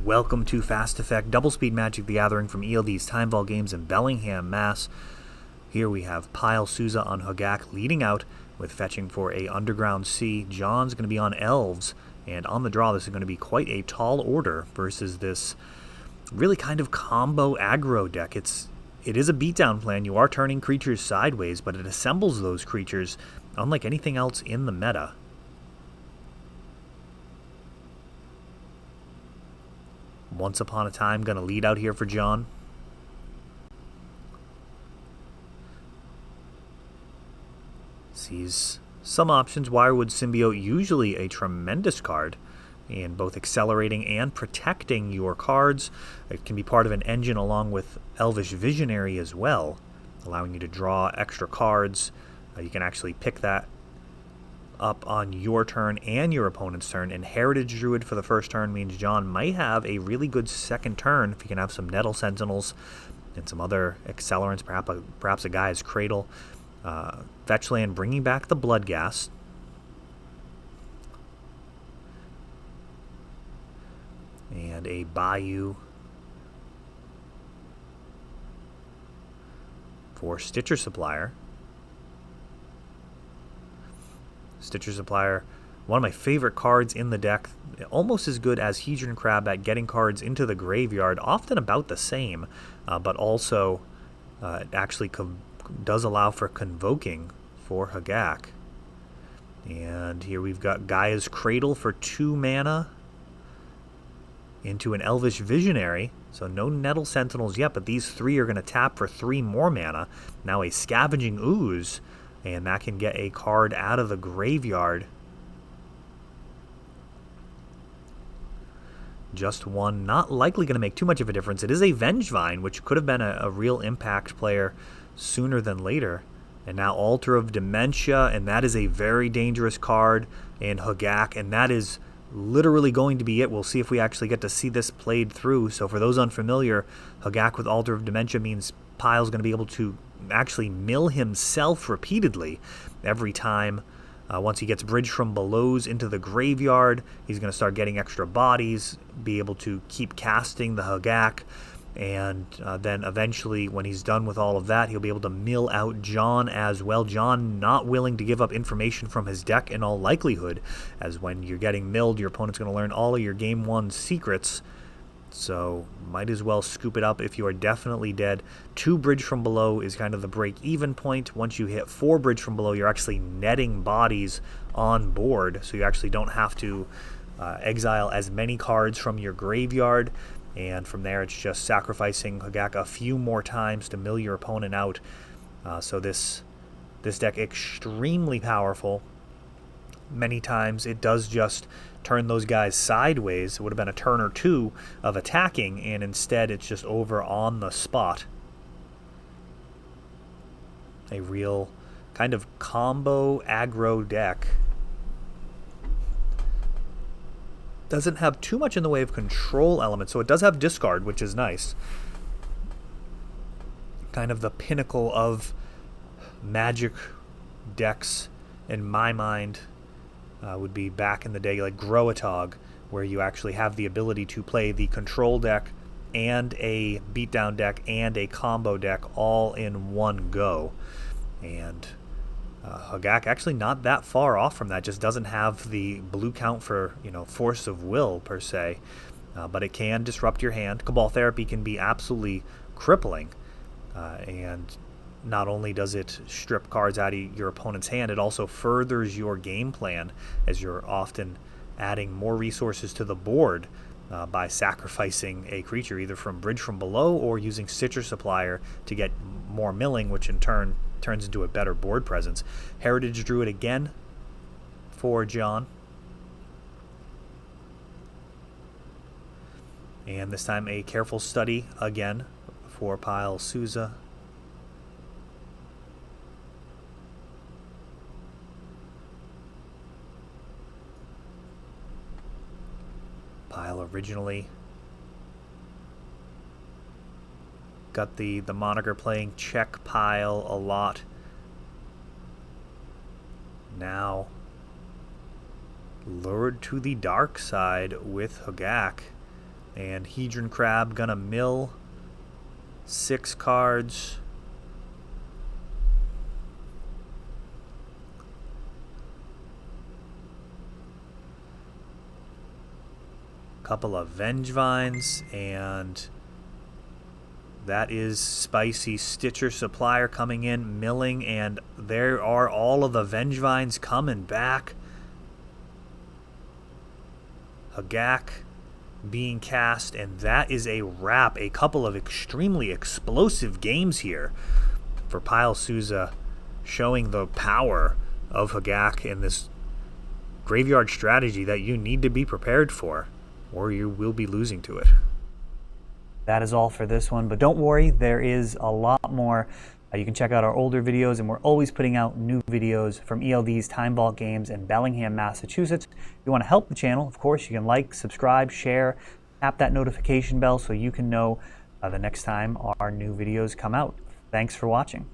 Welcome to Fast Effect Double Speed Magic the Gathering from ELVES Time Vault Games in Bellingham, Mass. Here we have Pyle Souza on Hogaak leading out with fetching for a Underground Sea. John's going to be on Elves, and on the draw this is going to be quite a tall order versus this really kind of combo aggro deck. It is a beatdown plan. You are turning creatures sideways, but it assembles those creatures unlike anything else in the meta. Once Upon a Time going to lead out here for John. Sees some options. Wirewood Symbiote, usually a tremendous card in both accelerating and protecting your cards. It can be part of an engine along with Elvish Visionary as well, allowing you to draw extra cards. You can actually pick that up on your turn and your opponent's turn, and Heritage Druid for the first turn means John might have a really good second turn if you can have some Nettle Sentinels and some other accelerants, perhaps a Gaia's Cradle. Fetch land, bringing back the Bloodghast. And a Bayou for Stitcher Supplier. Stitcher Supplier, one of my favorite cards in the deck, almost as good as Hedron Crab at getting cards into the graveyard, often about the same, but also it actually does allow for Convoking for Hogaak. And here we've got Gaia's Cradle for 2 mana into an Elvish Visionary. So no Nettle Sentinels yet, but these 3 are going to tap for 3 more mana. Now a Scavenging Ooze, and that can get a card out of the graveyard. Just one, not likely going to make too much of a difference. It is a Vengevine, which could have been a real impact player sooner than later. And now Altar of Dementia, and that is a very dangerous card in Hogaak, and that is literally going to be it. We'll see if we actually get to see this played through. So for those unfamiliar, Hogaak with Altar of Dementia means Pyle's going to be able to actually mill himself repeatedly every time. Once he gets Bridge from Below's into the graveyard, he's going to start getting extra bodies, be able to keep casting the Hogaak, and then eventually when he's done with all of that, he'll be able to mill out John as well. John not willing to give up information from his deck in all likelihood, as when you're getting milled, your opponent's going to learn all of your Game 1 secrets. So might as well scoop it up if you are definitely dead. 2 Bridge from Below is kind of the break-even point. Once you hit 4 Bridge from Below, you're actually netting bodies on board, so you actually don't have to exile as many cards from your graveyard. And from there, it's just sacrificing Hogaak a few more times to mill your opponent out. So this deck, extremely powerful. Many times it does just turn those guys sideways. It would have been a turn or 2 of attacking, and instead it's just over on the spot. A real kind of combo aggro deck. Doesn't have too much in the way of control elements, so it does have discard, which is nice. Kind of the pinnacle of Magic decks in my mind. Would be back in the day like Groatog, where you actually have the ability to play the control deck and a beatdown deck and a combo deck all in one go. And Hogaak actually not that far off from that, just doesn't have the blue count for, force of will per se, but it can disrupt your hand. Cabal Therapy can be absolutely crippling, and not only does it strip cards out of your opponent's hand, it also furthers your game plan, as you're often adding more resources to the board by sacrificing a creature either from Bridge from Below or using Stitcher Supplier to get more milling, which in turn turns into a better board presence. Heritage Druid again for John. And this time a Careful Study again for Pyle Souza. Pyle originally got the moniker playing Check Pyle a lot. Now lured to the dark side with Hogaak. And Hedron Crab gonna mill 6 cards. Couple of Vengevines, and that is Spicy Stitcher Supplier coming in, milling, and there are all of the Vengevines coming back. Hogaak being cast, and that is a wrap. A couple of extremely explosive games here for Pyle Souza, showing the power of Hogaak in this graveyard strategy that you need to be prepared for, or you will be losing to it. That is all for this one, but don't worry, there is a lot more. You can check out our older videos, and we're always putting out new videos from ELVES Time Vault games in Bellingham, Massachusetts. If you want to help the channel, of course, you can like, subscribe, share, tap that notification bell so you can know the next time our new videos come out. Thanks for watching.